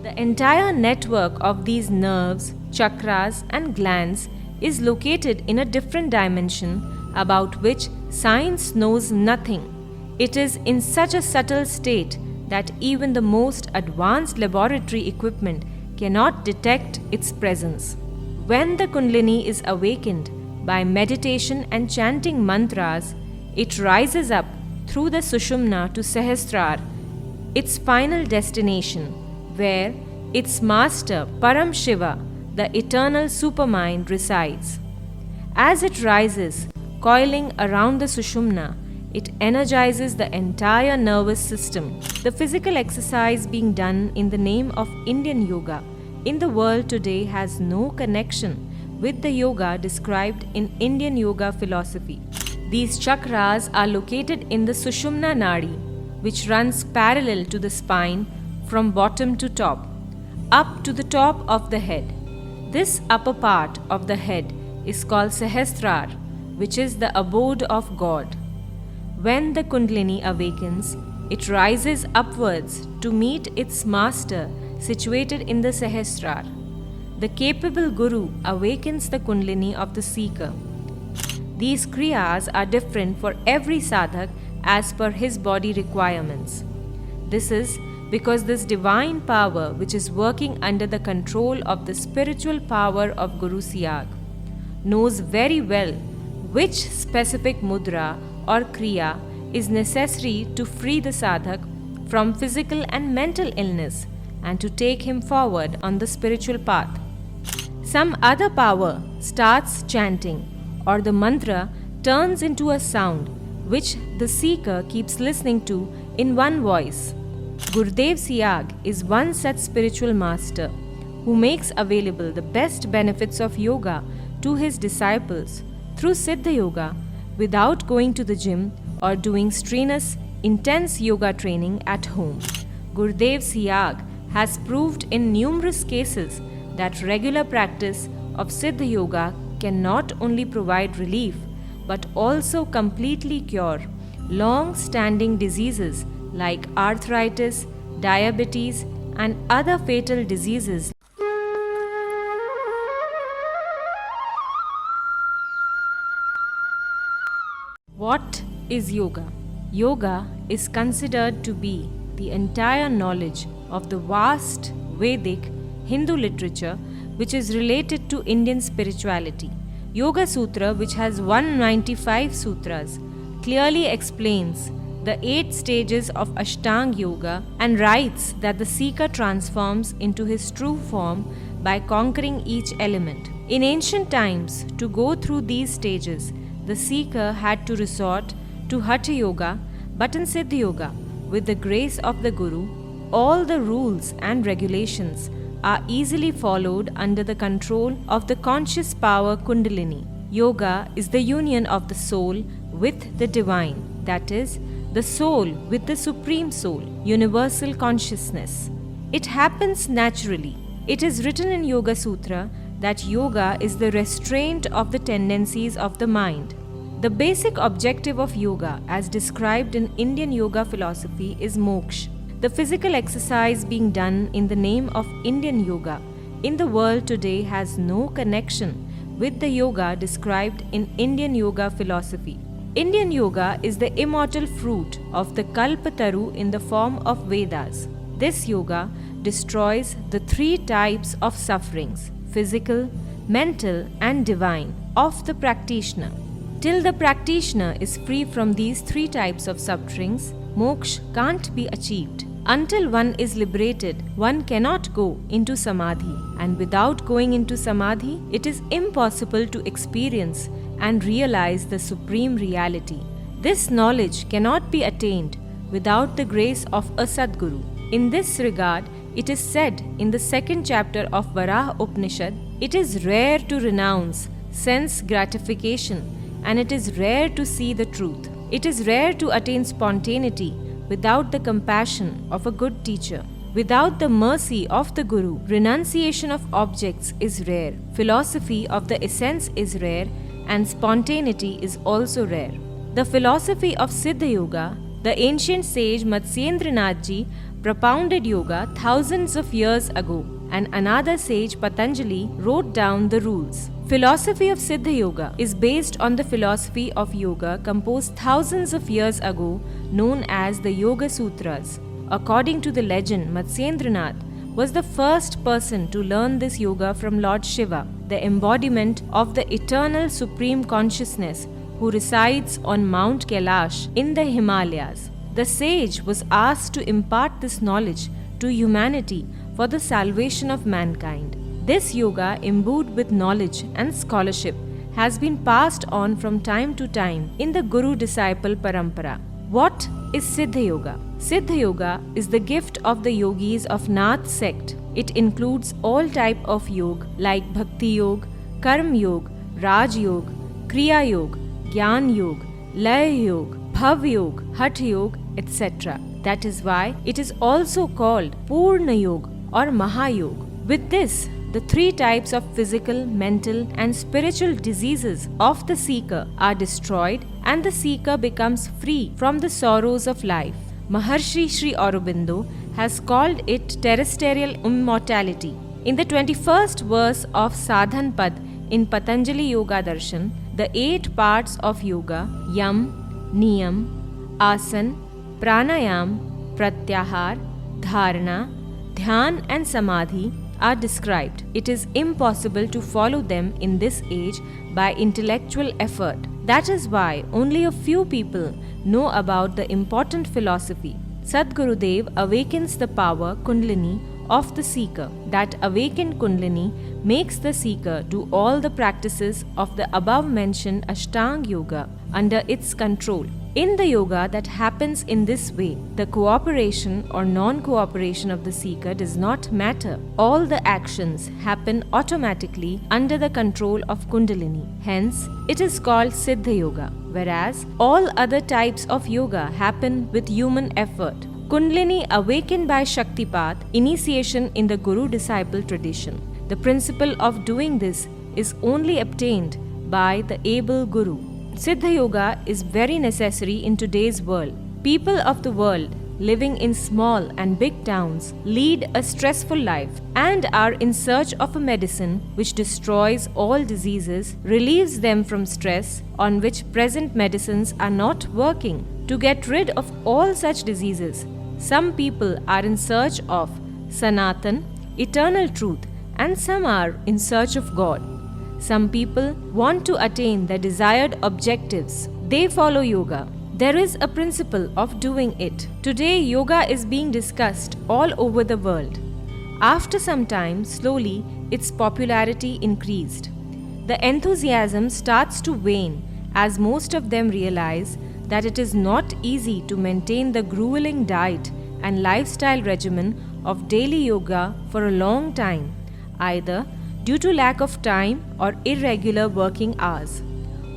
The entire network of these nerves, chakras, and glands is located in a different dimension about which science knows nothing. It is in such a subtle state that even the most advanced laboratory equipment cannot detect its presence. When the Kundalini is awakened by meditation and chanting mantras, it rises up through the Sushumna to Sahasrara, its final destination, where its master Param Shiva, the eternal supermind, resides. As it rises, coiling around the Sushumna, it energizes the entire nervous system. The physical exercise being done in the name of Indian yoga in the world today has no connection with the yoga described in Indian yoga philosophy. These chakras are located in the Sushumna Nadi, which runs parallel to the spine from bottom to top, up to the top of the head. This upper part of the head is called Sahasrara, which is the abode of God. When the Kundalini awakens, it rises upwards to meet its master situated in the Sahasrara. The capable Guru awakens the Kundalini of the seeker. These kriyas are different for every sadhak as per his body requirements. This is because this divine power, which is working under the control of the spiritual power of Guru Siag, knows very well which specific mudra or kriya is necessary to free the sadhak from physical and mental illness and to take him forward on the spiritual path. Some other power starts chanting, or the mantra turns into a sound which the seeker keeps listening to in one voice. Gurudev Siag is one such spiritual master who makes available the best benefits of yoga to his disciples through Siddha Yoga without going to the gym or doing strenuous, intense yoga training at home. Gurudev Siag has proved in numerous cases that regular practice of Siddha Yoga can not only provide relief but also completely cure long-standing diseases like arthritis, diabetes, and other fatal diseases. What is yoga? Yoga is considered to be the entire knowledge of the vast Vedic Hindu literature which is related to Indian spirituality. Yoga Sutra, which has 195 sutras, clearly explains the 8 stages of Ashtanga Yoga and writes that the seeker transforms into his true form by conquering each element. In ancient times, to go through these stages, the seeker had to resort to Hatha Yoga, but in Siddha Yoga, with the grace of the Guru, all the rules and regulations are easily followed under the control of the conscious power Kundalini. Yoga is the union of the soul with the divine, that is, the soul with the Supreme Soul, universal consciousness. It happens naturally. It is written in Yoga Sutra that yoga is the restraint of the tendencies of the mind. The basic objective of yoga, as described in Indian yoga philosophy, is moksha. The physical exercise being done in the name of Indian yoga in the world today has no connection with the yoga described in Indian yoga philosophy. Indian yoga is the immortal fruit of the Kalpataru in the form of Vedas. This yoga destroys the 3 types of sufferings, physical, mental, and divine, of the practitioner. Till the practitioner is free from these 3 types of sufferings, moksha can't be achieved. Until one is liberated, one cannot go into samadhi, and without going into samadhi, it is impossible to experience and realize the supreme reality. This knowledge cannot be attained without the grace of a Sadguru. In this regard, it is said in the 2nd chapter of Varaha Upanishad, it is rare to renounce sense gratification, and it is rare to see the truth. It is rare to attain spontaneity without the compassion of a good teacher. Without the mercy of the Guru, renunciation of objects is rare, philosophy of the essence is rare, and spontaneity is also rare. The philosophy of Siddha Yoga, the ancient sage Matsyendranath Ji propounded yoga thousands of years ago, and another sage, Patanjali, wrote down the rules. Philosophy of Siddha Yoga is based on the philosophy of yoga composed thousands of years ago, known as the Yoga Sutras. According to the legend, Matsyendranath was the first person to learn this yoga from Lord Shiva, the embodiment of the eternal supreme consciousness who resides on Mount Kailash in the Himalayas. The sage was asked to impart this knowledge to humanity for the salvation of mankind. This yoga, imbued with knowledge and scholarship, has been passed on from time to time in the Guru-disciple parampara. What is Siddha Yoga? Siddha Yoga is the gift of the yogis of Nath sect. It includes all type of yoga like Bhakti Yoga, Karma Yoga, Raj Yoga, Kriya Yoga, Gyan Yoga, Laya Yoga, Bhav Yoga, Hatha Yoga, etc. That is why it is also called Purna Yoga or Mahayoga. With this, the three types of physical, mental, and spiritual diseases of the seeker are destroyed and the seeker becomes free from the sorrows of life. Maharshi Sri Aurobindo has called it terrestrial immortality. In the 21st verse of Sadhan Pad in Patanjali Yoga Darshan, the 8 parts of yoga, Yam, Niyam, Asan, Pranayam, Pratyahar, Dharana, Dhyan and Samadhi are described. It is impossible to follow them in this age by intellectual effort. That is why only a few people know about the important philosophy. Sadgurudev awakens the power Kundalini of the seeker. That awakened Kundalini makes the seeker do all the practices of the above mentioned Ashtanga Yoga under its control. In the yoga that happens in this way, the cooperation or non-cooperation of the seeker does not matter. All the actions happen automatically under the control of Kundalini. Hence, it is called Siddha Yoga, whereas all other types of yoga happen with human effort. Kundalini awakened by Shaktipat, initiation in the Guru-disciple tradition. The principle of doing this is only obtained by the able Guru. Siddha Yoga is very necessary in today's world. People of the world living in small and big towns lead a stressful life and are in search of a medicine which destroys all diseases, relieves them from stress on which present medicines are not working. To get rid of all such diseases, some people are in search of Sanatan, eternal truth, and some are in search of God. Some people want to attain their desired objectives. They follow yoga. There is a principle of doing it. Today, yoga is being discussed all over the world. After some time, slowly, its popularity increased. The enthusiasm starts to wane as most of them realize that it is not easy to maintain the grueling diet and lifestyle regimen of daily yoga for a long time, either due to lack of time or irregular working hours.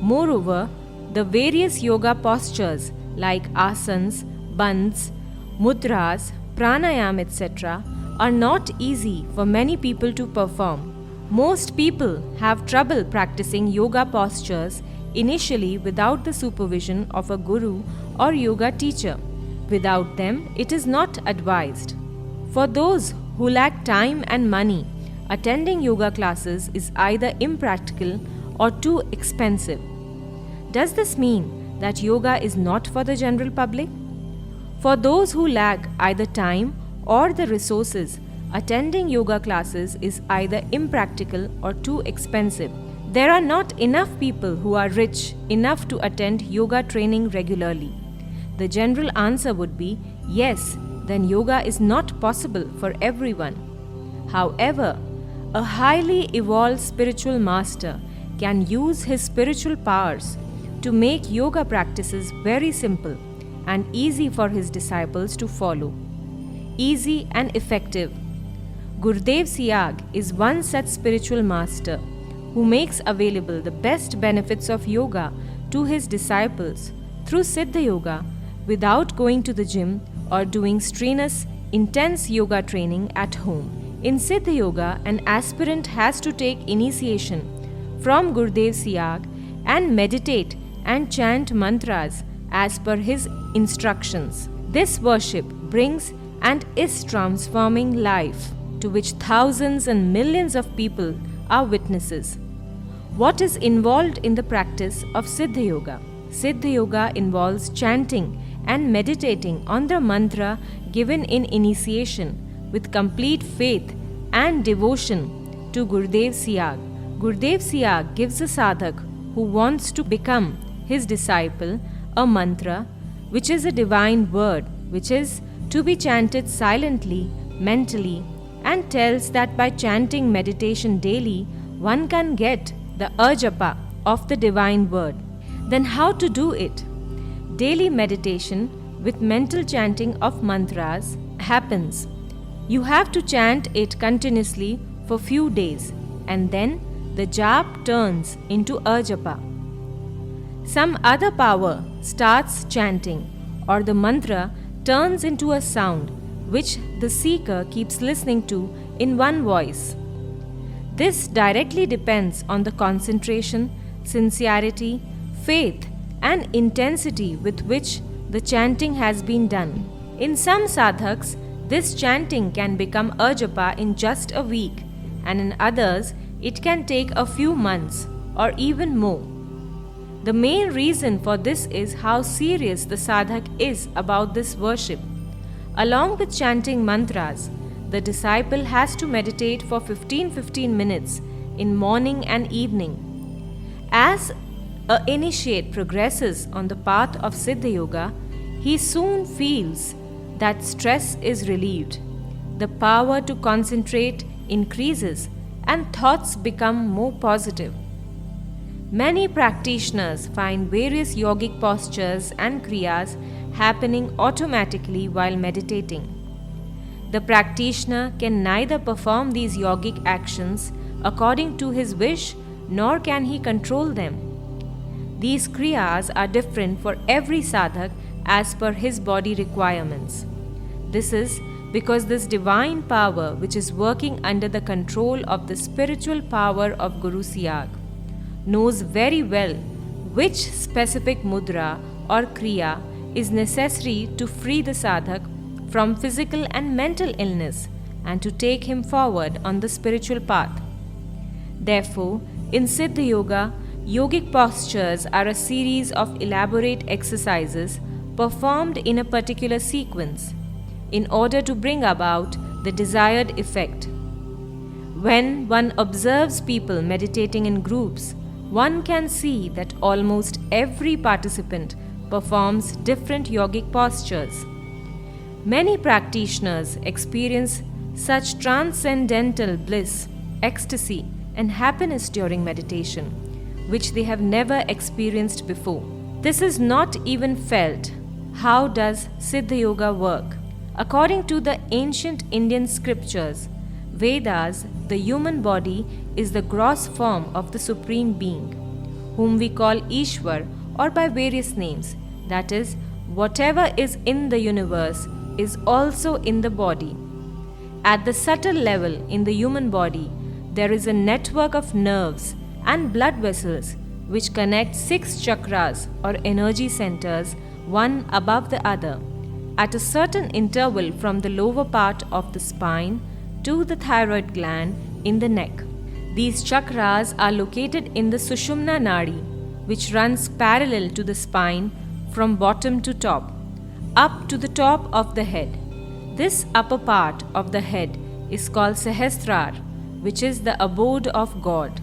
Moreover, the various yoga postures like asanas, bandhs, mudras, pranayam, etc. are not easy for many people to perform. Most people have trouble practicing yoga postures initially without the supervision of a guru or yoga teacher. Without them, it is not advised. For those who lack time and money, attending yoga classes is either impractical or too expensive. Does this mean that yoga is not for the general public? For those who lack either time or the resources, attending yoga classes is either impractical or too expensive. There are not enough people who are rich enough to attend yoga training regularly. The general answer would be yes, then yoga is not possible for everyone. However, a highly evolved spiritual master can use his spiritual powers to make yoga practices very simple and easy for his disciples to follow. Easy and effective. Gurudev Siag is one such spiritual master who makes available the best benefits of yoga to his disciples through Siddha Yoga without going to the gym or doing strenuous, intense yoga training at home. In Siddha Yoga, an aspirant has to take initiation from Gurudev Siag and meditate and chant mantras as per his instructions. This worship brings and is transforming life, to which thousands and millions of people are witnesses. What is involved in the practice of Siddha Yoga? Siddha Yoga involves chanting and meditating on the mantra given in initiation with complete faith and devotion to Gurudev Siag. Gurudev Siag gives a sadhak who wants to become his disciple a mantra which is a divine word which is to be chanted silently, mentally, and tells that by chanting meditation daily one can get the ajapa of the divine word. Then how to do it? Daily meditation with mental chanting of mantras happens. You have to chant it continuously for few days and then the jap turns into ajapa. Some other power starts chanting or the mantra turns into a sound which the seeker keeps listening to in one voice. This directly depends on the concentration, sincerity, faith, and intensity with which the chanting has been done. In some sadhaks, this chanting can become ajapa in just a week, and in others, it can take a few months or even more. The main reason for this is how serious the sadhak is about this worship. Along with chanting mantras, the disciple has to meditate for 15 minutes in morning and evening. As an initiate progresses on the path of Siddha Yoga, he soon feels that stress is relieved. The power to concentrate increases and thoughts become more positive. Many practitioners find various yogic postures and kriyas happening automatically while meditating. The practitioner can neither perform these yogic actions according to his wish nor can he control them. These kriyas are different for every sadhak as per his body requirements. This is because this divine power which is working under the control of the spiritual power of Guru Siag knows very well which specific mudra or kriya is necessary to free the sadhak from physical and mental illness and to take him forward on the spiritual path. Therefore, in Siddha Yoga, yogic postures are a series of elaborate exercises performed in a particular sequence in order to bring about the desired effect. When one observes people meditating in groups, one can see that almost every participant performs different yogic postures. Many practitioners experience such transcendental bliss, ecstasy, and happiness during meditation, which they have never experienced before. This is not even felt. How does Siddha Yoga work? According to the ancient Indian scriptures, Vedas, the human body is the gross form of the Supreme Being, whom we call Ishwar or by various names. That is, whatever is in the universe is also in the body. At the subtle level in the human body, there is a network of nerves and blood vessels which connect 6 chakras or energy centers, one above the other, at a certain interval from the lower part of the spine to the thyroid gland in the neck. These chakras are located in the Sushumna Nadi, which runs parallel to the spine from bottom to top, up to the top of the head. This upper part of the head is called Sahasrar, which is the abode of God.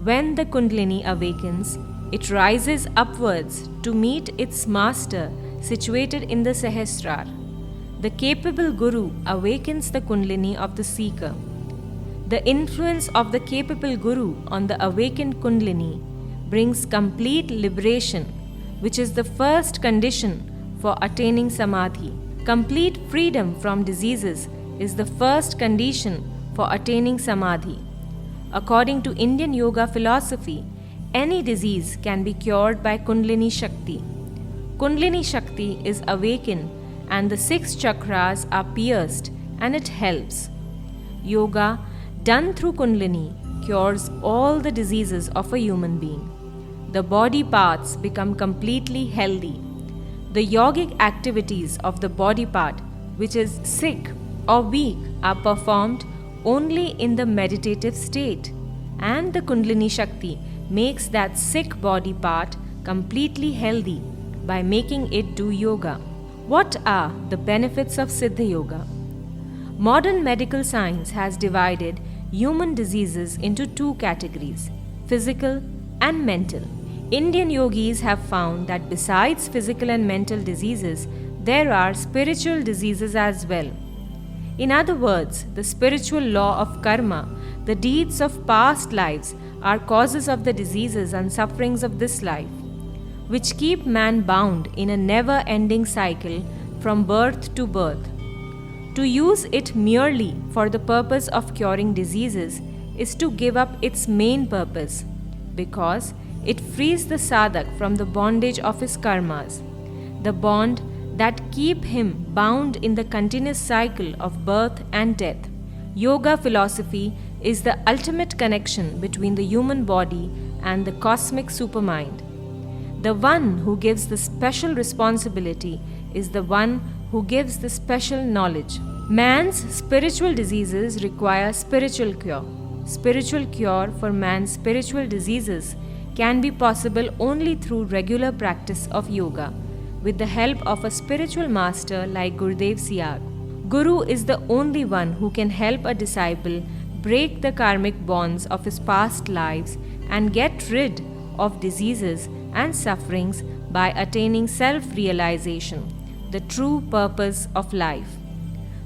When the Kundalini awakens, it rises upwards to meet its master situated in the Sahasrar. The capable Guru awakens the Kundalini of the seeker. The influence of the capable Guru on the awakened Kundalini brings complete liberation, which is the first condition for attaining Samadhi. Complete freedom from diseases is the first condition for attaining Samadhi. According to Indian yoga philosophy, any disease can be cured by Kundalini Shakti. Kundalini Shakti is awakened and the 6 chakras are pierced and it helps. Yoga done through Kundalini cures all the diseases of a human being. The body parts become completely healthy. The yogic activities of the body part which is sick or weak are performed only in the meditative state, and the Kundalini Shakti makes that sick body part completely healthy by making it do yoga. What are the benefits of Siddha Yoga? Modern medical science has divided human diseases into two categories, physical and mental. Indian yogis have found that besides physical and mental diseases, there are spiritual diseases as well. In other words, the spiritual law of karma, the deeds of past lives, are causes of the diseases and sufferings of this life, which keep man bound in a never-ending cycle from birth to birth. To use it merely for the purpose of curing diseases is to give up its main purpose, because it frees the sadhak from the bondage of his karmas, the bond that keep him bound in the continuous cycle of birth and death. Yoga philosophy is the ultimate connection between the human body and the cosmic supermind. The one who gives the special responsibility is the one who gives the special knowledge. Man's spiritual diseases require spiritual cure. Spiritual cure for man's spiritual diseases can be possible only through regular practice of yoga, with the help of a spiritual master like Gurudev Siag. Guru is the only one who can help a disciple break the karmic bonds of his past lives and get rid of diseases and sufferings by attaining self-realization, the true purpose of life.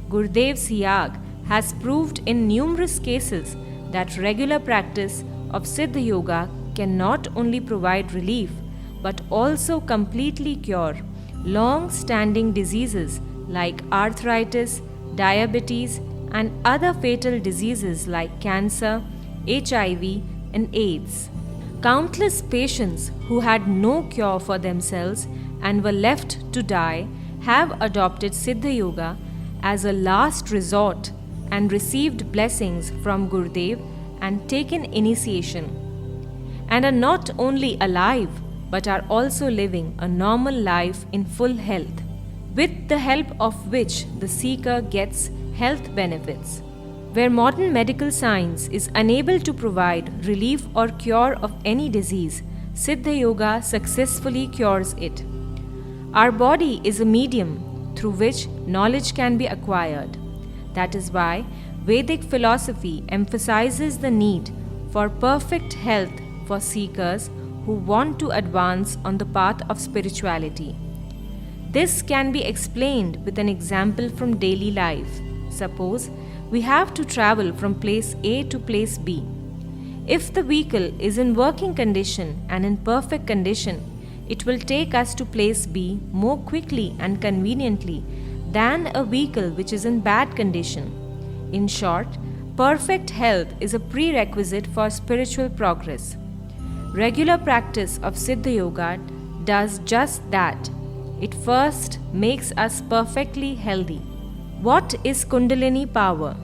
Gurudev Siag has proved in numerous cases that regular practice of Siddha Yoga can not only provide relief but also completely cure long-standing diseases like arthritis, diabetes, and other fatal diseases like cancer, HIV, and AIDS. Countless patients who had no cure for themselves and were left to die have adopted Siddha Yoga as a last resort and received blessings from Gurudev and taken initiation, and are not only alive but are also living a normal life in full health, with the help of which the seeker gets health benefits. Where modern medical science is unable to provide relief or cure of any disease, Siddha Yoga successfully cures it. Our body is a medium through which knowledge can be acquired. That is why Vedic philosophy emphasizes the need for perfect health for seekers who want to advance on the path of spirituality. This can be explained with an example from daily life. Suppose we have to travel from place A to place B. If the vehicle is in working condition and in perfect condition, it will take us to place B more quickly and conveniently than a vehicle which is in bad condition. In short, perfect health is a prerequisite for spiritual progress. Regular practice of Siddha Yoga does just that. It first makes us perfectly healthy. What is Kundalini power?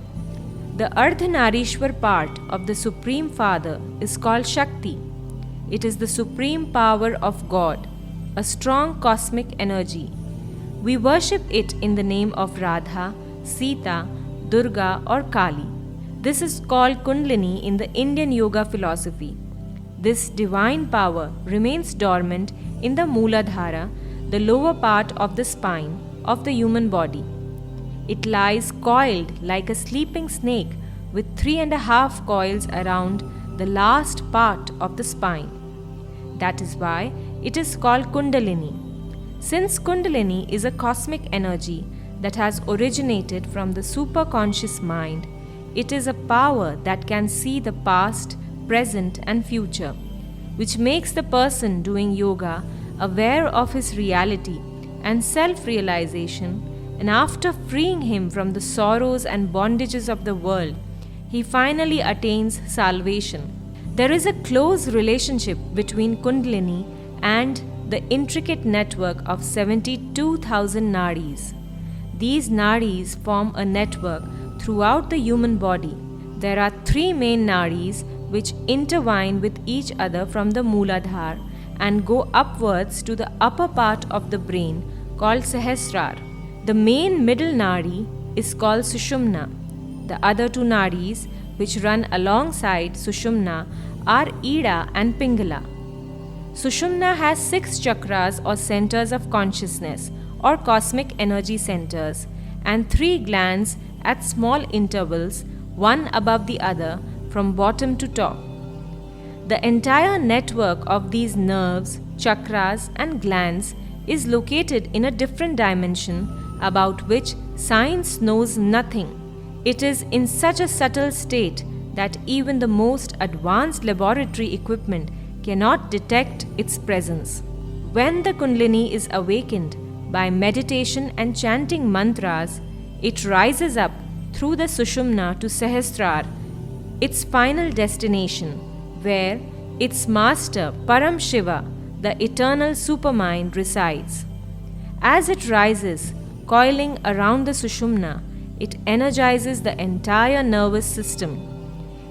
The Ardhanarishwar part of the Supreme Father is called Shakti. It is the supreme power of God, a strong cosmic energy. We worship it in the name of Radha, Sita, Durga, or Kali. This is called Kundalini in the Indian yoga philosophy. This divine power remains dormant in the Mooladhara, the lower part of the spine of the human body. It lies coiled like a sleeping snake with 3.5 coils around the last part of the spine. That is why it is called Kundalini. Since Kundalini is a cosmic energy that has originated from the superconscious mind, it is a power that can see the past, present, and future, which makes the person doing yoga aware of his reality and self-realization, and after freeing him from the sorrows and bondages of the world, he finally attains salvation. There is a close relationship between Kundalini and the intricate network of 72,000 nadis. These nadis form a network throughout the human body. There are 3 main nadis which intertwine with each other from the Mooladhara and go upwards to the upper part of the brain called Sahasrara. The main middle nadi is called Sushumna. The other two nadis, which run alongside Sushumna, are Ida and Pingala. Sushumna has 6 chakras or centers of consciousness or cosmic energy centers and 3 glands at small intervals, one above the other from bottom to top. The entire network of these nerves, chakras, and glands is located in a different dimension about which science knows nothing. It is in such a subtle state that even the most advanced laboratory equipment cannot detect its presence. When the Kundalini is awakened by meditation and chanting mantras, it rises up through the Sushumna to Sahasrara, its final destination, where its master Param Shiva, the eternal supermind, resides. As it rises, coiling around the Sushumna, it energizes the entire nervous system,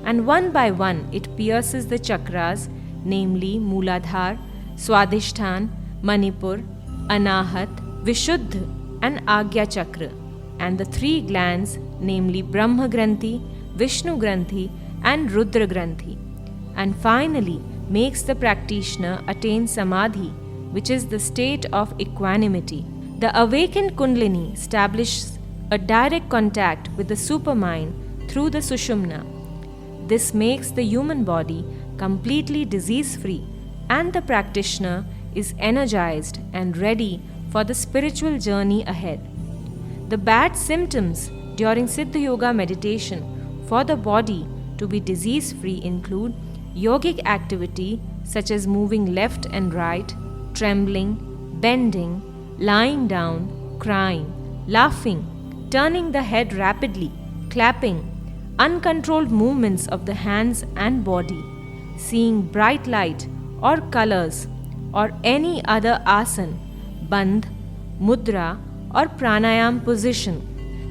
and one by one it pierces the chakras, namely Mooladhara, Swadhisthana, Manipur, Anahat, Vishuddha, and Agya Chakra, and the 3 glands, namely Brahma Granthi, Vishnu Granthi, and Rudra Granthi, and finally makes the practitioner attain Samadhi, which is the state of equanimity. The awakened Kundalini establishes a direct contact with the supermind through the Sushumna. This makes the human body completely disease-free, and the practitioner is energized and ready for the spiritual journey ahead. The bad symptoms during Siddha Yoga meditation for the body to be disease-free include yogic activity such as moving left and right, trembling, bending, lying down, crying, laughing, turning the head rapidly, clapping, uncontrolled movements of the hands and body, seeing bright light or colors, or any other asana, bandh, mudra, or pranayam position.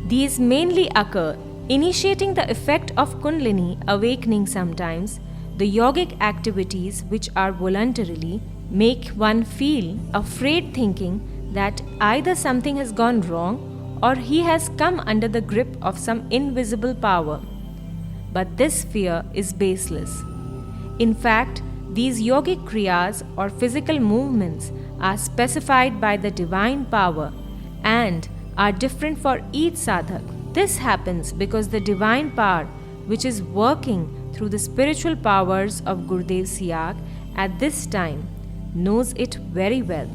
These mainly occur initiating the effect of Kundalini awakening. Sometimes the yogic activities, which are voluntarily, make one feel afraid, thinking that either something has gone wrong or he has come under the grip of some invisible power. But this fear is baseless. In fact, these yogic kriyas or physical movements are specified by the divine power and are different for each sadhak. This happens because the divine power, which is working through the spiritual powers of Gurudev Siag at this time, knows it very well.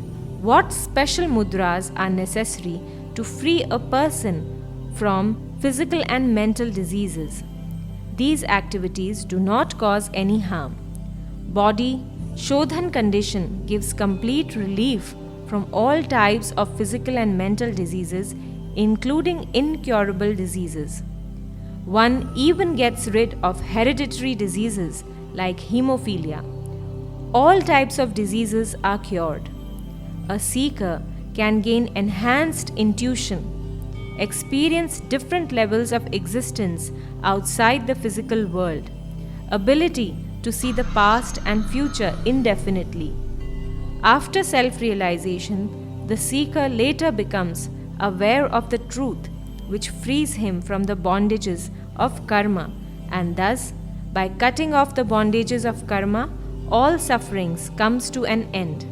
What special mudras are necessary to free a person from physical and mental diseases? These activities do not cause any harm. Body Shodhan condition gives complete relief from all types of physical and mental diseases, including incurable diseases. One even gets rid of hereditary diseases like hemophilia. All types of diseases are cured. A seeker can gain enhanced intuition, experience different levels of existence outside the physical world, ability to see the past and future indefinitely. After self-realization, the seeker later becomes aware of the truth, which frees him from the bondages of karma, and thus, by cutting off the bondages of karma, all sufferings comes to an end.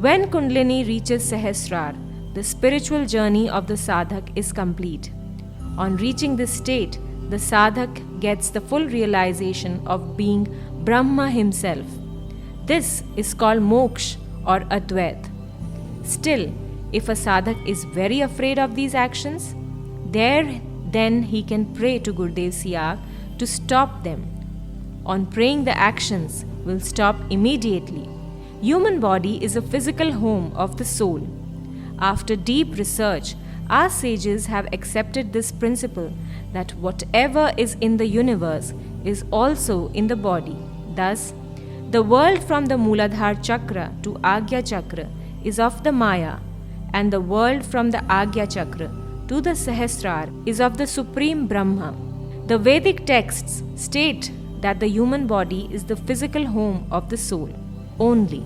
When Kundalini reaches Sahasrara, the spiritual journey of the sadhak is complete. On reaching this state, the sadhak gets the full realization of being Brahma himself. This is called moksha or Advait. Still, if a sadhak is very afraid of these actions, then he can pray to Gurudev Siag to stop them. On praying, the actions will stop immediately. Human body is a physical home of the soul. After deep research, our sages have accepted this principle that whatever is in the universe is also in the body. Thus, the world from the Mooladhara chakra to Agya chakra is of the Maya, and the world from the Agya chakra to the Sahasrara is of the Supreme Brahma. The Vedic texts state that the human body is the physical home of the soul only.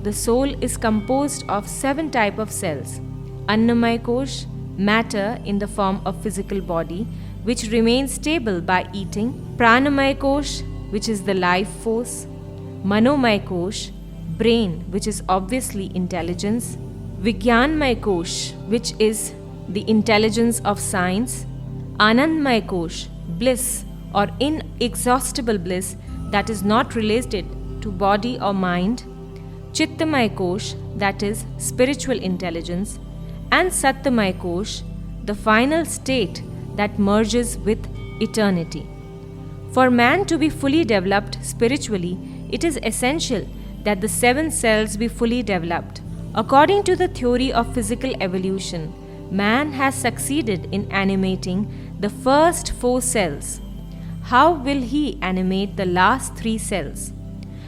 The soul is composed of 7 types of cells: Annamaya Kosh, matter in the form of physical body, which remains stable by eating, Pranamaya Kosh, which is the life force, Manomaya Kosh, brain, which is obviously intelligence, Vigyanmaya Kosh, which is the intelligence of science, Anandmaya Kosh, bliss or inexhaustible bliss that is not related to body or mind, Chittamaya Kosh, that is spiritual intelligence, and Satyamaya Kosh, the final state that merges with eternity. For man to be fully developed spiritually, it is essential that the 7 cells be fully developed. According to the theory of physical evolution, man has succeeded in animating the first 4 cells. How will he animate the last 3 cells?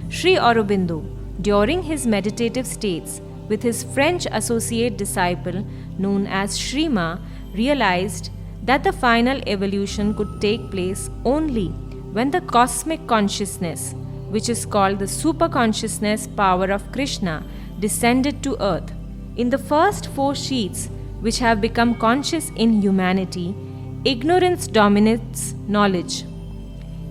Sri Aurobindo, during his meditative states with his French associate disciple known as Shrima, realized that the final evolution could take place only when the cosmic consciousness, which is called the superconsciousness power of Krishna, descended to earth. In the first 4 sheets, which have become conscious in humanity, ignorance dominates knowledge.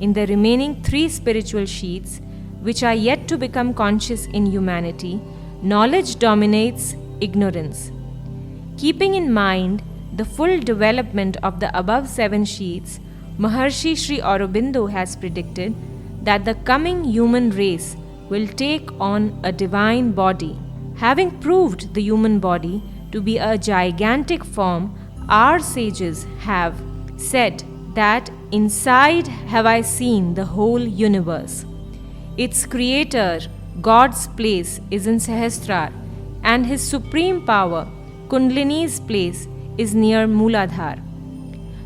In the remaining 3 spiritual sheets, which are yet to become conscious in humanity, knowledge dominates ignorance. Keeping in mind the full development of the above 7 sheets, Maharshi Sri Aurobindo has predicted that the coming human race will take on a divine body. Having proved the human body to be a gigantic form, our sages have said that inside have I seen the whole universe. Its creator, God's place is in Sahasrar, and his supreme power, Kundalini's place, is near Mooladhar.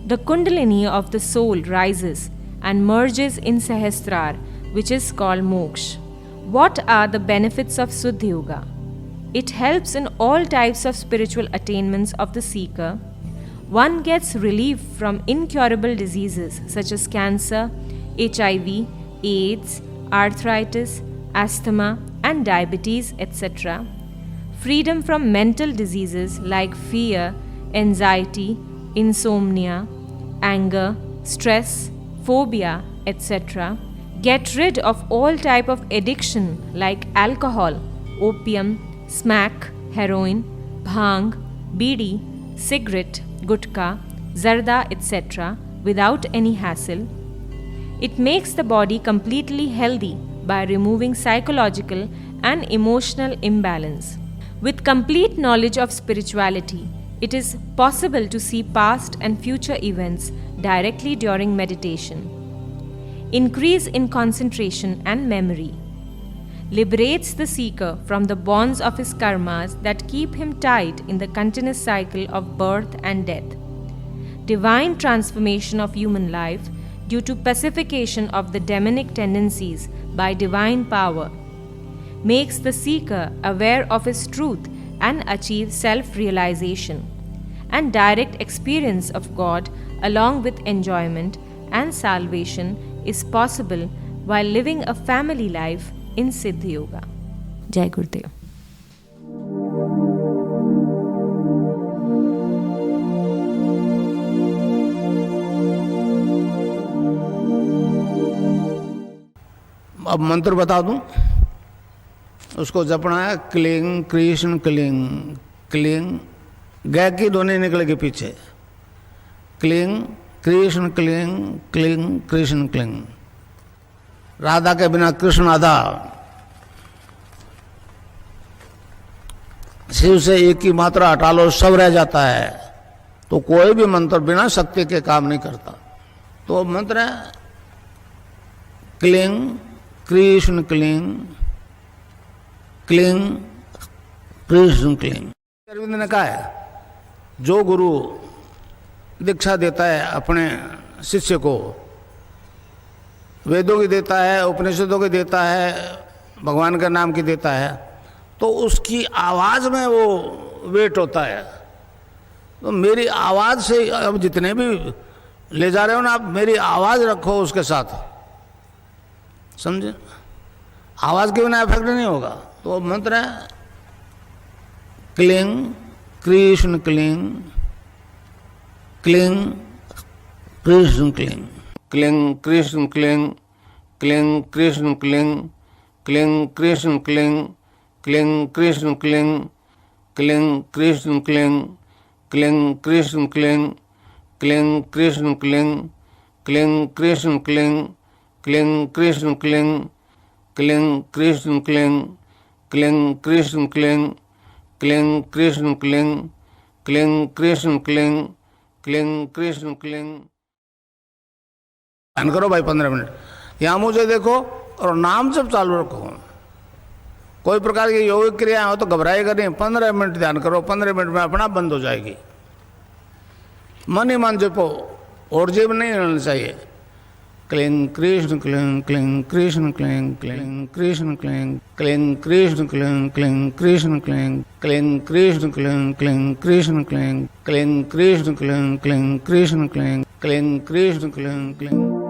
The Kundalini of the soul rises and merges in Sahasrar, which is called Moksha. What are the benefits of Suddha Yoga? It helps in all types of spiritual attainments of the seeker. One gets relief from incurable diseases such as cancer, HIV, AIDS, arthritis, asthma, and diabetes, etc. Freedom from mental diseases like fear, anxiety, insomnia, anger, stress, phobia, etc. Get rid of all type of addiction like alcohol, opium, smack, heroin, bhang, bidi, cigarette, gutka, zarda, etc. without any hassle. It makes the body completely healthy by removing psychological and emotional imbalance. With complete knowledge of spirituality, it is possible to see past and future events directly during meditation. Increase in concentration and memory. Liberates the seeker from the bonds of his karmas that keep him tied in the continuous cycle of birth and death. Divine transformation of human life due to pacification of the demonic tendencies by divine power. Makes the seeker aware of his truth and achieve self-realization. And direct experience of God along with enjoyment and salvation is possible while living a family life in Siddha Yoga. Jai Gurudev. अब मंत्र बता दूं, उसको जपना है क्लिंग कृष्ण क्लिंग cling, गै की ध्वनि निकलेगी पीछे, क्लिंग कृष्ण क्लिंग क्लिंग कृष्ण क्लिंग। राधा के बिना कृष्ण आधा, शिव से एक की मात्रा हटा लो सब रह जाता है। तो कोई भी मंत्र बिना शक्ति के काम नहीं करता। तो मंत्र है क्लिंग कृष्ण क्लिंग क्लिंग कृष्ण क्लिंग। अरविंद ने कहा है, जो गुरु दीक्षा देता है अपने शिष्य को, वेदों की देता है, उपनिषदों की देता है, भगवान के नाम की देता है, तो उसकी आवाज़ में वो वेट होता है। तो मेरी आवाज़ से, अब जितने भी ले जा रहे हो ना आप, मेरी आवाज़ रखो उसके साथ, समझे? आवाज़ के बिना इफेक्ट नहीं होगा। तो मंत्र है क्लिंग कृष्ण क्लिंग क्लिंग कृष्ण क्लिंग, क्लिंग कृष्ण क्लिंग, क्लिंग कृष्ण क्लिंग, क्लिंग कृष्ण क्लिंग, क्लिंग कृष्ण क्लिंग, क्लिंग कृष्ण क्लिंग, क्लिंग कृष्ण क्लिंग, क्लिंग कृष्ण क्लिंग, क्लिंग कृष्ण क्लिंग, क्लिंग कृष्ण क्लिंग, क्लिंग कृष्ण क्लिंग, क्लिंग कृष्ण क्लिंग, क्लिंग कृष्ण क्लिंग, क्लिंग कृष्ण क्लिंग, क्लिंग कृष्ण क्लिंग। ध्यान करो भाई 15 मिनट। यहां मुझे देखो और नाम जब चालू रखो। कोई प्रकार की योगिक क्रिया हो तो घबराएगा नहीं। 15 मिनट ध्यान करो, 15 मिनट में अपना बंद हो जाएगी। मन ही मन जपो और जीव नहीं होना चाहिए। क्लिंग कृष्ण क्लिंग, क्लिंग कृष्ण क्लिंग, क्लिंग कृष्ण क्लिंग, क्लिंग कृष्ण क्लिंग, क्लिंग कृष्ण क्लिंग, क्लिंग कृष्ण क्लिंग, क्लिंग कृष्ण क्लिंग, क्लिंग कृष्ण क्लिंग, क्लिंग कृष्ण क्लिंग, क्लिंग कृष्ण क्लिंग, क्लिंग